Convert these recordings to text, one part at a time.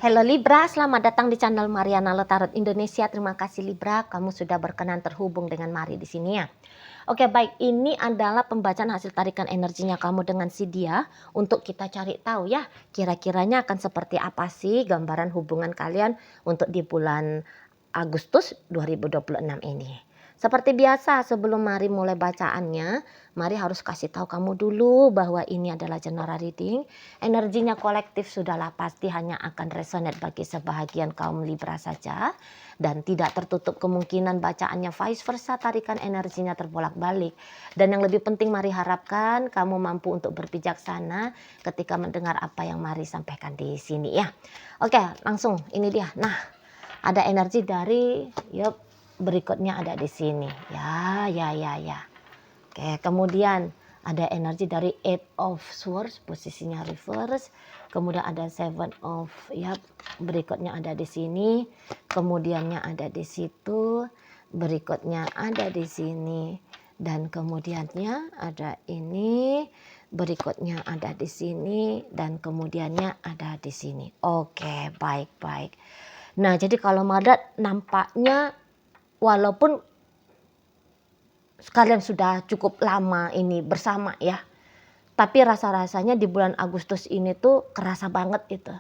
Halo Libra, selamat datang di channel Mariana Tarot Indonesia. Terima kasih Libra, kamu sudah berkenan terhubung dengan Mari di sini ya. Oke baik, ini adalah pembacaan hasil tarikan energinya kamu dengan si dia. Untuk kita cari tahu ya, kira-kiranya akan seperti apa sih gambaran hubungan kalian untuk di bulan Agustus 2026 ini. Seperti biasa, sebelum Mari mulai bacaannya, Mari harus kasih tahu kamu dulu bahwa ini adalah general reading. Energinya kolektif sudahlah pasti hanya akan resonate bagi sebahagian kaum Libra saja. Dan tidak tertutup kemungkinan bacaannya vice versa, tarikan energinya terbolak-balik. Dan yang lebih penting Mari harapkan kamu mampu untuk berbijaksana ketika mendengar apa yang Mari sampaikan di sini ya. Oke, langsung ini dia. Nah, ada energi dari berikutnya ada di sini. Ya. Oke, kemudian ada energi dari Eight of Swords, posisinya reverse. Kemudian ada Seven of, berikutnya ada di sini. Kemudiannya ada di situ. Berikutnya ada di sini. Dan kemudiannya ada ini. Berikutnya ada di sini. Dan kemudiannya ada di sini. Oke, baik. Nah, jadi kalau Madat nampaknya walaupun kalian sudah cukup lama ini bersama ya, tapi rasa-rasanya di bulan Agustus ini tuh kerasa banget itu.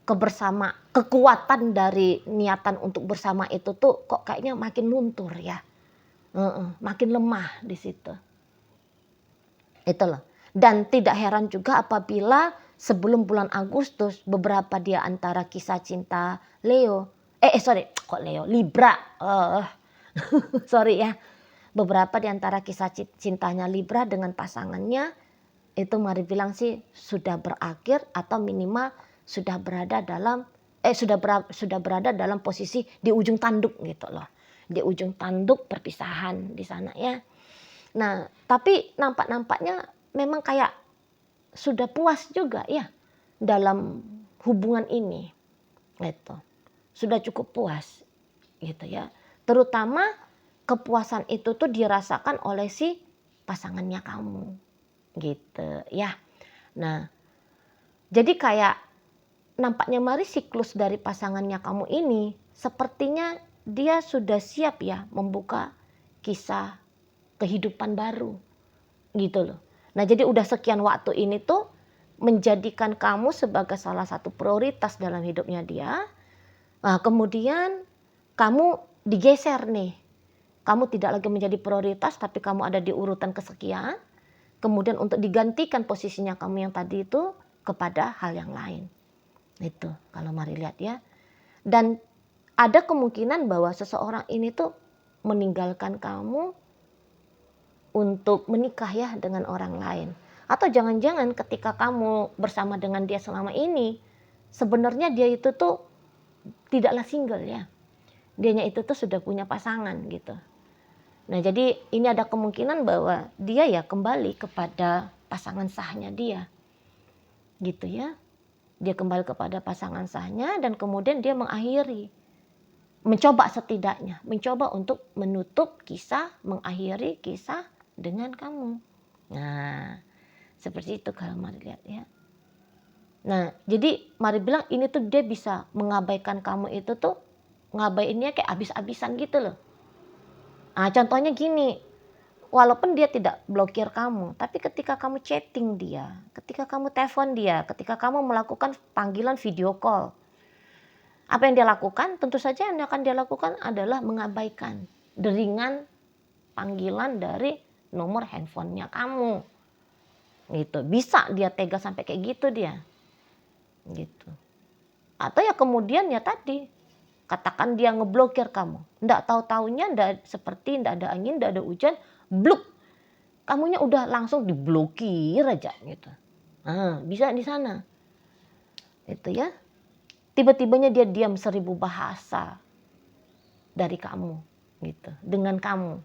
Kekuatan dari niatan untuk bersama itu tuh kok kayaknya makin luntur ya. Makin lemah di situ. Itu loh. Dan tidak heran juga apabila sebelum bulan Agustus beberapa di antara kisah cinta Libra. Sorry ya. Beberapa di antara kisah cintanya Libra dengan pasangannya itu Mari bilang sih sudah berakhir atau minimal sudah berada dalam posisi di ujung tanduk gitu loh. Di ujung tanduk perpisahan di sana ya. Nah, tapi nampaknya memang kayak sudah puas juga ya dalam hubungan ini. Gitu. Sudah cukup puas gitu ya. Terutama kepuasan itu tuh dirasakan oleh si pasangannya kamu gitu ya. Nah, jadi kayak nampaknya Mari siklus dari pasangannya kamu ini sepertinya dia sudah siap ya membuka kisah kehidupan baru gitu loh. Nah, jadi udah sekian waktu ini tuh menjadikan kamu sebagai salah satu prioritas dalam hidupnya dia. Nah, kemudian kamu digeser nih. Kamu tidak lagi menjadi prioritas tapi kamu ada di urutan kesekian. Kemudian untuk digantikan posisinya kamu yang tadi itu kepada hal yang lain. Itu kalau Mari lihat ya. Dan ada kemungkinan bahwa seseorang ini tuh meninggalkan kamu untuk menikah ya dengan orang lain. Atau jangan-jangan ketika kamu bersama dengan dia selama ini, sebenarnya dia itu tuh tidaklah single ya. Dianya itu tuh sudah punya pasangan gitu. Nah, jadi ini ada kemungkinan bahwa dia ya kembali kepada pasangan sahnya dia. Gitu ya. Dia kembali kepada pasangan sahnya dan kemudian dia mencoba untuk menutup kisah, mengakhiri kisah dengan kamu. Nah, seperti itu kalau Mari lihat ya. Nah, jadi Mari bilang ini tuh dia bisa mengabaikan kamu itu tuh ngabaiinnya kayak abis-abisan gitu loh. Nah, contohnya gini, walaupun dia tidak blokir kamu, tapi ketika kamu chatting dia, ketika kamu telepon dia, ketika kamu melakukan panggilan video call, apa yang dia lakukan? Tentu saja yang akan dia lakukan adalah mengabaikan deringan panggilan dari nomor handphonenya kamu. Gitu. Bisa dia tega sampai kayak gitu dia. Gitu. Atau ya kemudian ya tadi, katakan dia ngeblokir kamu. Nggak tahu-taunya seperti nggak ada angin, nggak ada hujan, bluk. Kamunya udah langsung diblokir aja gitu. Nah, bisa di sana. Itu ya. Tiba-tibanya dia diam 1000 bahasa dari kamu gitu, dengan kamu.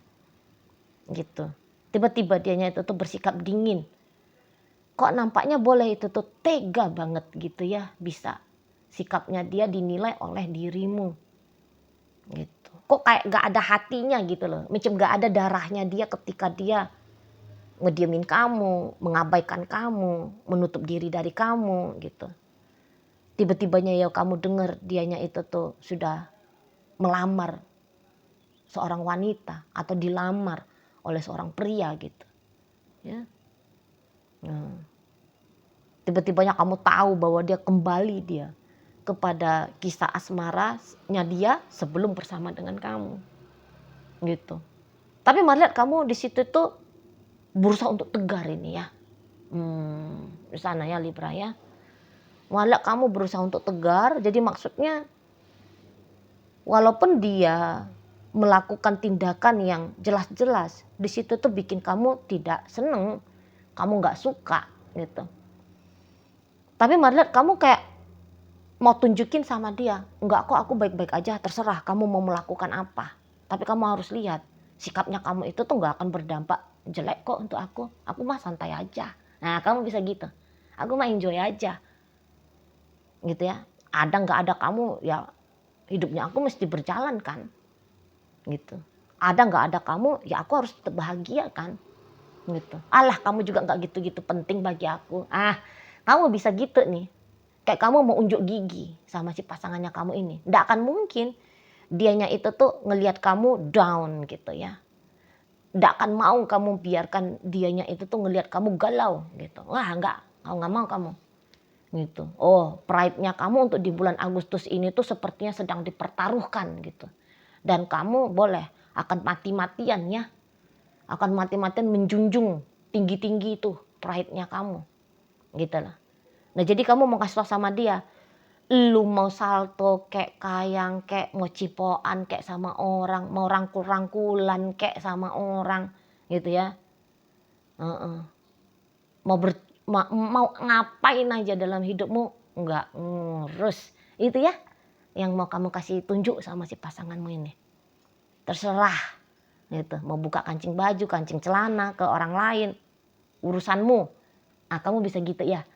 Gitu. Tiba-tiba dianya itu tuh bersikap dingin. Kok nampaknya boleh itu tuh tega banget gitu ya, bisa. Sikapnya dia dinilai oleh dirimu. Gitu. Kok kayak gak ada hatinya gitu loh. Macam gak ada darahnya dia ketika dia ngediemin kamu, mengabaikan kamu, menutup diri dari kamu gitu. Tiba-tibanya ya kamu dengar dianya itu tuh sudah melamar seorang wanita atau dilamar oleh seorang pria gitu. Ya. Nah, tiba-tibanya kamu tahu bahwa dia kembali kepada kisah asmaranya dia sebelum bersama dengan kamu. Gitu. Tapi mari lihat kamu di situ tuh berusaha untuk tegar ini ya. Di sana ya Libra ya. Malah kamu berusaha untuk tegar, jadi maksudnya walaupun dia melakukan tindakan yang jelas-jelas, di situ tuh bikin kamu tidak seneng, kamu nggak suka gitu. Tapi mari lihat kamu kayak mau tunjukin sama dia, enggak kok aku baik-baik aja, terserah kamu mau melakukan apa. Tapi kamu harus lihat, sikapnya kamu itu tuh nggak akan berdampak jelek kok untuk aku mah santai aja. Nah kamu bisa gitu, aku mah enjoy aja. Gitu ya, ada nggak ada kamu ya hidupnya aku mesti berjalan kan gitu. Ada nggak ada kamu ya aku harus tetap bahagia kan gitu. Alah kamu juga nggak gitu-gitu penting bagi aku. Kamu bisa gitu nih, kayak kamu mau unjuk gigi sama si pasangannya kamu ini, nggak akan mungkin dianya itu tuh ngelihat kamu down gitu ya. Nggak akan mau kamu biarkan dianya itu tuh ngelihat kamu galau gitu. Wah nggak mau kamu gitu. Oh, pride-nya kamu untuk di bulan Agustus ini tuh sepertinya sedang dipertaruhkan gitu. Dan kamu boleh akan mati-matian ya. Akan mati-matian menjunjung tinggi-tinggi itu pride-nya kamu. Gitu lah. Nah, jadi kamu mau kasih tau sama dia, lu mau salto kayak kayang, kayak mau cipoan kayak sama orang, mau rangkul-rangkulan kayak sama orang gitu ya. Mau ngapain aja dalam hidupmu nggak ngurus itu ya yang mau kamu kasih tunjuk sama si pasanganmu ini, terserah gitu, mau buka kancing baju kancing celana ke orang lain urusanmu. Kamu bisa gitu ya,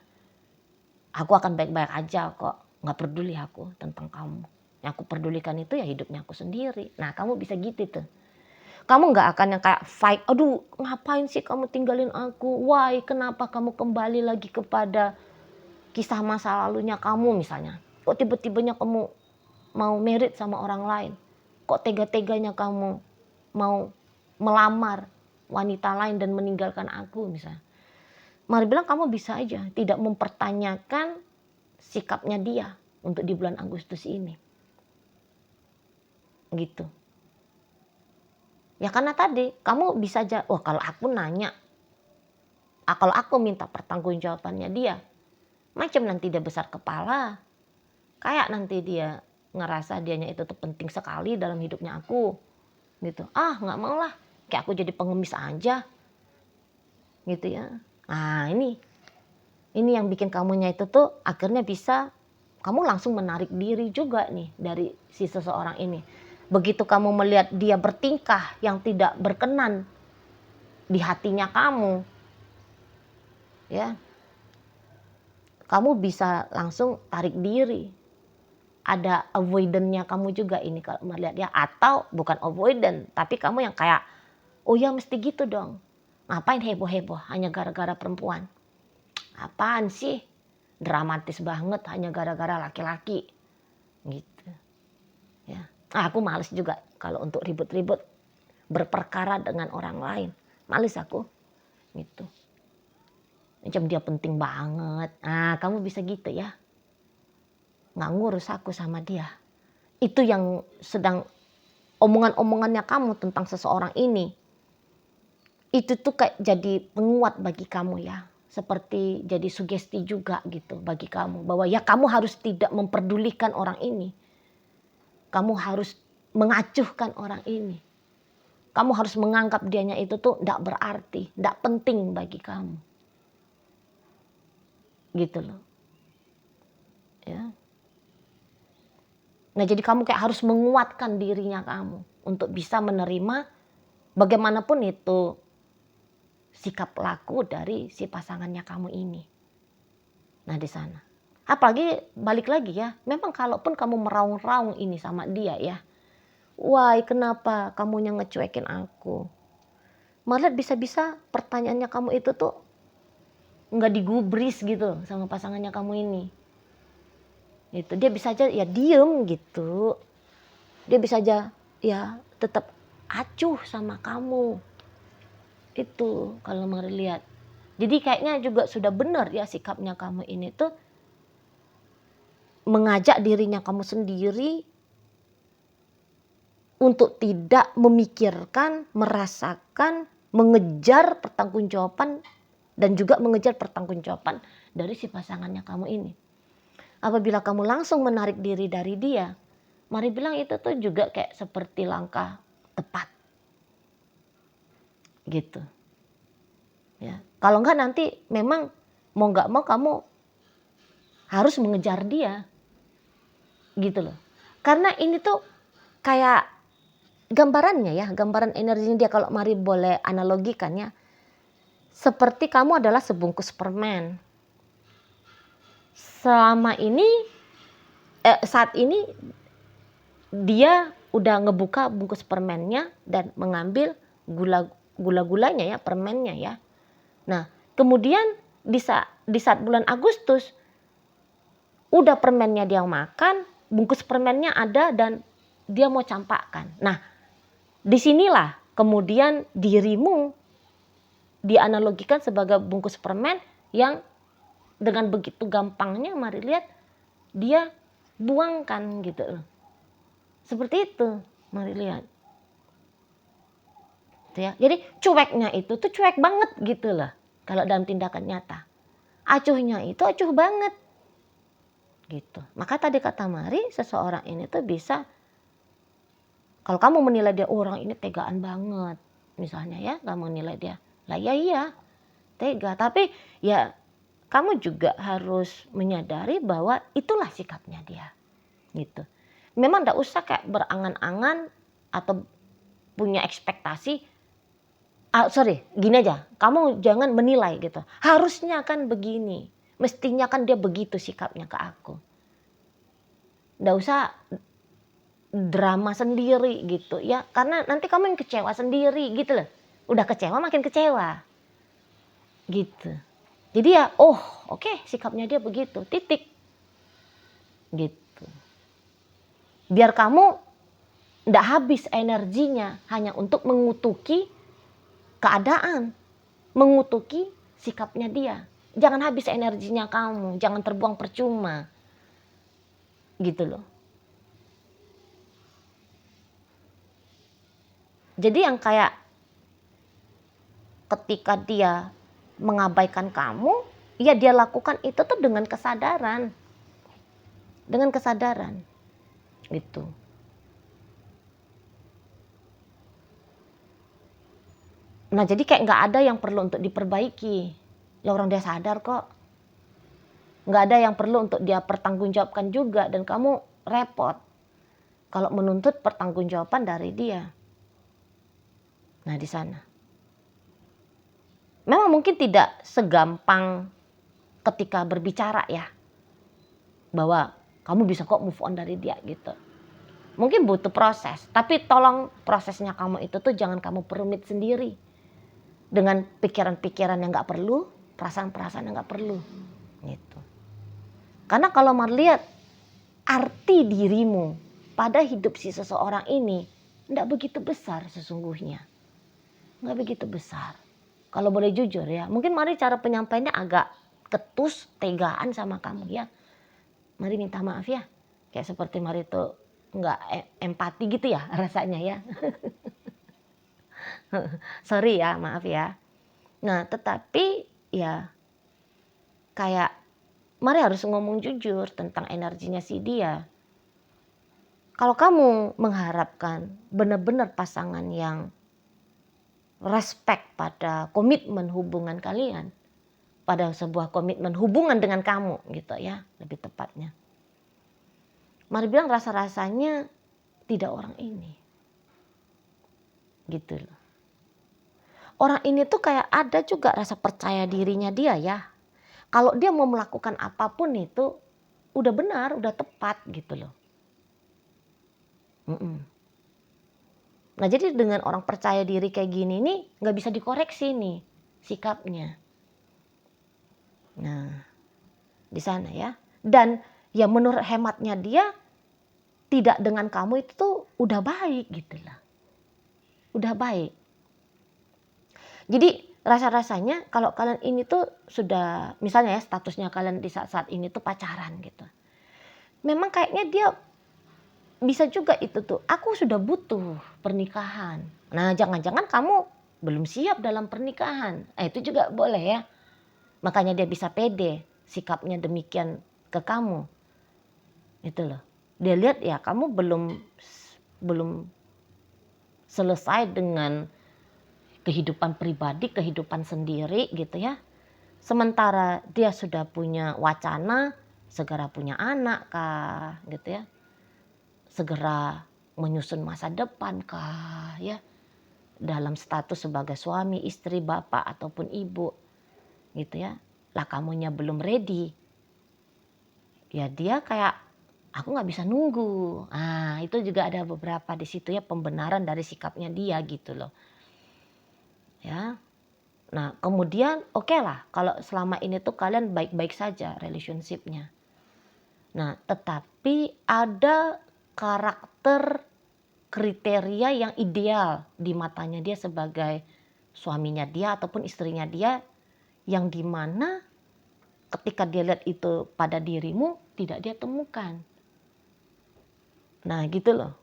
aku akan baik-baik aja kok, nggak peduli aku tentang kamu, yang aku pedulikan itu ya hidupnya aku sendiri. Nah kamu bisa gitu tuh. Kamu nggak akan yang kayak fight, aduh ngapain sih kamu tinggalin aku, why kenapa kamu kembali lagi kepada kisah masa lalunya kamu misalnya. Kok tiba-tibanya kamu mau merit sama orang lain, kok tega-teganya kamu mau melamar wanita lain dan meninggalkan aku misalnya. Mari bilang kamu bisa aja tidak mempertanyakan sikapnya dia untuk di bulan Agustus ini. Gitu. Ya karena tadi kamu bisa aja, wah kalau aku nanya, kalau aku minta pertanggungjawabannya dia, macam nanti dia besar kepala, kayak nanti dia ngerasa dianya itu tuh penting sekali dalam hidupnya aku, gitu. Nggak mau lah, kayak aku jadi pengemis aja, gitu ya. Ini yang bikin kamunya itu tuh akhirnya bisa kamu langsung menarik diri juga nih dari si seseorang ini. Begitu kamu melihat dia bertingkah yang tidak berkenan di hatinya kamu, ya, kamu bisa langsung tarik diri. Ada avoidance-nya kamu juga ini kalau melihat ya, atau bukan avoidance, tapi kamu yang kayak, oh ya mesti gitu dong. Ngapain heboh-heboh hanya gara-gara perempuan? Apaan sih? Dramatis banget hanya gara-gara laki-laki. Gitu. Ya. Aku males juga kalau untuk ribut-ribut berperkara dengan orang lain. Males aku. Gitu. Macam dia penting banget. Kamu bisa gitu ya. Nggak ngurus aku sama dia. Itu yang sedang omongan-omongannya kamu tentang seseorang ini. Itu tuh kayak jadi penguat bagi kamu ya. Seperti jadi sugesti juga gitu bagi kamu. Bahwa ya kamu harus tidak memperdulikan orang ini. Kamu harus mengacuhkan orang ini. Kamu harus menganggap dianya itu tuh tidak berarti, tidak penting bagi kamu. Gitu loh. Ya. Nah jadi kamu kayak harus menguatkan dirinya kamu untuk bisa menerima bagaimanapun itu sikap laku dari si pasangannya kamu ini. Nah di sana. Apalagi balik lagi ya, memang kalaupun kamu meraung-raung ini sama dia ya, why kenapa kamunya ngecuekin aku? Malah bisa-bisa pertanyaannya kamu itu tuh nggak digubris gitu sama pasangannya kamu ini. Gitu. Dia bisa aja ya diem gitu. Dia bisa aja ya tetap acuh sama kamu. Itu kalau Mari lihat. Jadi kayaknya juga sudah benar ya sikapnya kamu ini tuh mengajak dirinya kamu sendiri untuk tidak memikirkan, merasakan, mengejar pertanggungjawaban dan juga mengejar pertanggungjawaban dari si pasangannya kamu ini. Apabila kamu langsung menarik diri dari dia, Mari bilang itu tuh juga kayak seperti langkah tepat. Gitu. Ya. Kalau enggak nanti memang mau enggak mau kamu harus mengejar dia. Gitu loh. Karena ini tuh kayak gambarannya ya, gambaran energinya dia kalau Mari boleh analogikan ya. Seperti kamu adalah sebungkus permen. Selama ini saat ini dia udah ngebuka bungkus permennya dan mengambil gula-gulanya ya, permennya ya. Nah, kemudian di saat bulan Agustus udah permennya dia makan, bungkus permennya ada dan dia mau campakkan. Nah, disinilah kemudian dirimu dianalogikan sebagai bungkus permen yang dengan begitu gampangnya Mari lihat dia buangkan gitu loh. Seperti itu Mari lihat. Ya, jadi cueknya itu tuh cuek banget gitu loh kalau dalam tindakan nyata. Acuhnya itu acuh banget. Gitu. Maka tadi kata Mari, seseorang ini tuh bisa, kalau kamu menilai dia orang ini tegaan banget, misalnya ya, kamu menilai dia, lah ya iya, tega. Tapi ya kamu juga harus menyadari bahwa itulah sikapnya dia, gitu. Memang nggak usah kayak berangan-angan atau punya ekspektasi. Gini aja, kamu jangan menilai gitu. Harusnya kan begini, mestinya kan dia begitu sikapnya ke aku. Nggak usah drama sendiri gitu ya, karena nanti kamu yang kecewa sendiri gitu loh. Udah kecewa makin kecewa gitu. Jadi ya oke, sikapnya dia begitu, titik gitu. Biar kamu nggak habis energinya hanya untuk mengutuki keadaan, mengutuki sikapnya dia. Jangan habis energinya kamu, jangan terbuang percuma gitu loh. Jadi yang kayak ketika dia mengabaikan kamu, ya dia lakukan itu tuh dengan kesadaran. Dengan kesadaran. Gitu. Nah jadi kayak gak ada yang perlu untuk diperbaiki. Ya orang dia sadar kok. Gak ada yang perlu untuk dia pertanggungjawabkan juga. Dan kamu repot kalau menuntut pertanggungjawaban dari dia. Nah di sana. Memang mungkin tidak segampang ketika berbicara ya. Bahwa kamu bisa kok move on dari dia gitu. Mungkin butuh proses. Tapi tolong prosesnya kamu itu tuh jangan kamu perumit sendiri. Dengan pikiran-pikiran yang gak perlu. Perasaan-perasaan yang gak perlu. Gitu. Karena kalau melihat arti dirimu pada hidup si seseorang ini. Gak begitu besar sesungguhnya. Gak begitu besar. Kalau boleh jujur ya. Mungkin Mari cara penyampaiannya agak ketus, tegaan sama kamu ya. Mari minta maaf ya. Kayak seperti Mari tuh nggak empati gitu ya rasanya ya. Sorry ya, maaf ya. Nah tetapi ya kayak Mari harus ngomong jujur tentang energinya si dia. Kalau kamu mengharapkan benar-benar pasangan yang respect pada komitmen hubungan kalian, pada sebuah komitmen hubungan dengan kamu gitu ya, lebih tepatnya. Mari bilang rasa-rasanya tidak orang ini. Gitu loh. Orang ini tuh kayak ada juga rasa percaya dirinya dia ya. Kalau dia mau melakukan apapun itu udah benar, udah tepat gitu loh. Nah jadi dengan orang percaya diri kayak gini nih gak bisa dikoreksi nih sikapnya. Nah di sana ya. Dan ya menurut hematnya dia tidak dengan kamu itu tuh udah baik gitu lah. Udah baik. Jadi rasa-rasanya kalau kalian ini tuh sudah, misalnya ya statusnya kalian di saat-saat ini tuh pacaran gitu. Memang kayaknya dia bisa juga itu tuh, aku sudah butuh pernikahan. Nah jangan-jangan kamu belum siap dalam pernikahan. Itu juga boleh ya. Makanya dia bisa pede sikapnya demikian ke kamu. Itu loh. Dia lihat ya kamu belum selesai dengan kehidupan pribadi, kehidupan sendiri gitu ya. Sementara dia sudah punya wacana segera punya anak kah gitu ya. Segera menyusun masa depan kah ya. Dalam status sebagai suami, istri, bapak ataupun ibu gitu ya. Lah kamunya belum ready. Ya dia kayak aku nggak bisa nunggu. Itu juga ada beberapa di situ ya pembenaran dari sikapnya dia gitu loh. Ya. Nah, kemudian oke lah kalau selama ini tuh kalian baik-baik saja relationship-nya. Nah, tetapi ada karakter kriteria yang ideal di matanya dia sebagai suaminya dia ataupun istrinya dia yang dimana ketika dia lihat itu pada dirimu tidak dia temukan. Nah gitu loh.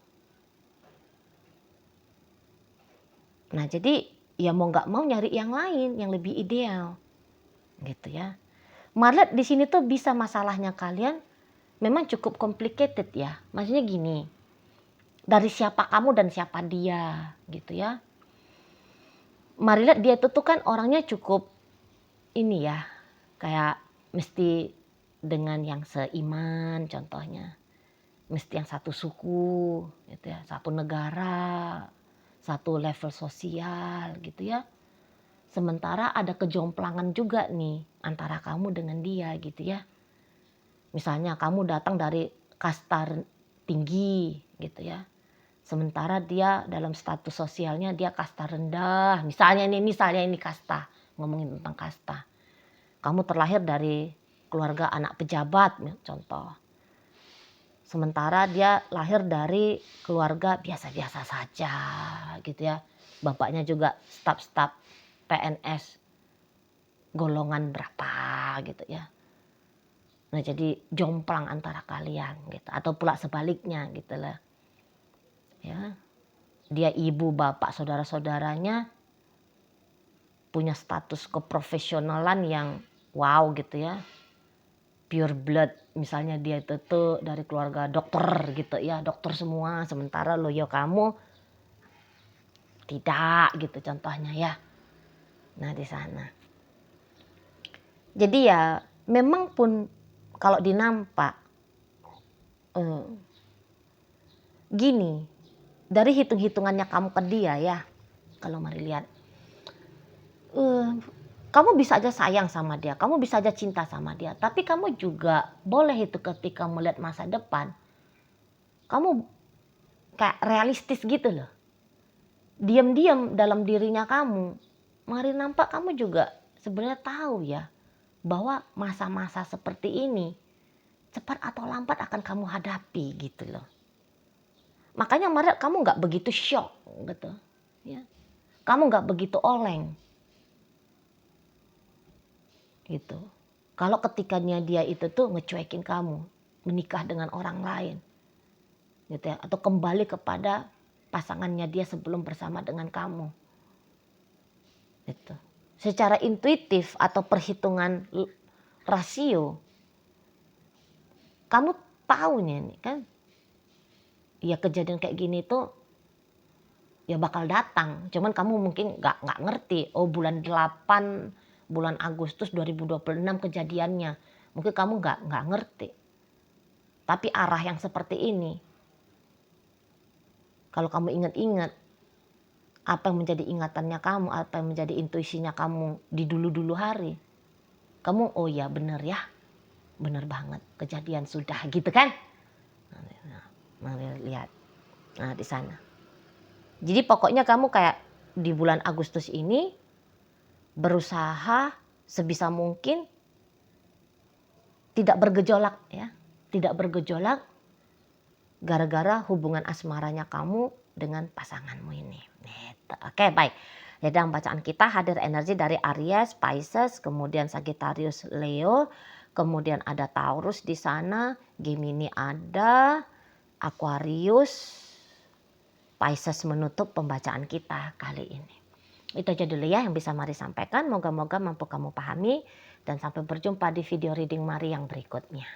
Nah jadi ya mau nggak mau nyari yang lain yang lebih ideal gitu ya. Malah di sini tuh bisa masalahnya kalian memang cukup complicated ya. Maksudnya gini, dari siapa kamu dan siapa dia gitu ya. Mari lihat dia itu tuh kan orangnya cukup ini ya, kayak mesti dengan yang seiman contohnya. Mesti yang satu suku gitu ya, satu negara, satu level sosial gitu ya. Sementara ada kejomplangan juga nih antara kamu dengan dia gitu ya. Misalnya kamu datang dari kasta tinggi gitu ya. Sementara dia dalam status sosialnya dia kasta rendah. Misalnya ini kasta, ngomongin tentang kasta. Kamu terlahir dari keluarga anak pejabat contoh. Sementara dia lahir dari keluarga biasa-biasa saja gitu ya. Bapaknya juga staf-staf PNS golongan berapa gitu ya. Nah jadi jomplang antara kalian gitu. Atau pula sebaliknya gitu lah. Ya. Dia ibu, bapak, saudara-saudaranya punya status keprofesionalan yang wow gitu ya. Pure blood, misalnya dia itu tuh dari keluarga dokter gitu ya, dokter semua, sementara lo ya kamu tidak gitu contohnya ya. Nah di sana. Jadi ya memang pun kalau dinampak gini, dari hitung-hitungannya kamu ke dia ya, kalau mari lihat, kamu bisa aja sayang sama dia, kamu bisa aja cinta sama dia, tapi kamu juga boleh itu ketika melihat masa depan, kamu kayak realistis gitu loh. Diam-diam dalam dirinya kamu, mari nampak kamu juga sebenarnya tahu ya, bahwa masa-masa seperti ini cepat atau lambat akan kamu hadapi gitu loh. Makanya mari kamu nggak begitu shock gitu, ya. Kamu nggak begitu oleng, gitu. Kalau ketikanya dia itu tuh ngecuekin kamu, menikah dengan orang lain, gitu ya, atau kembali kepada pasangannya dia sebelum bersama dengan kamu, gitu. Secara intuitif atau perhitungan rasio, kamu tahu nih kan, ya kejadian kayak gini tuh ya bakal datang. Cuman kamu mungkin nggak ngerti. Oh bulan 8, bulan Agustus 2026 kejadiannya. Mungkin kamu nggak ngerti. Tapi arah yang seperti ini, kalau kamu ingat-ingat, apa yang menjadi ingatannya kamu, apa yang menjadi intuisinya kamu di dulu-dulu hari, kamu oh ya bener ya, bener banget kejadian sudah gitu kan. Nah, lihat, nah di sana. Jadi pokoknya kamu kayak di bulan Agustus ini berusaha sebisa mungkin tidak bergejolak ya. tidak bergejolak gara-gara hubungan asmaranya kamu dengan pasanganmu ini. Gitu. Oke, baik. Jadi dalam bacaan kita hadir energi dari Aries, Pisces, kemudian Sagittarius, Leo, kemudian ada Taurus di sana, Gemini ada, Aquarius, Pisces menutup pembacaan kita kali ini. Itu aja dulu ya yang bisa Mari sampaikan. Moga-moga mampu kamu pahami dan sampai berjumpa di video reading Mari yang berikutnya.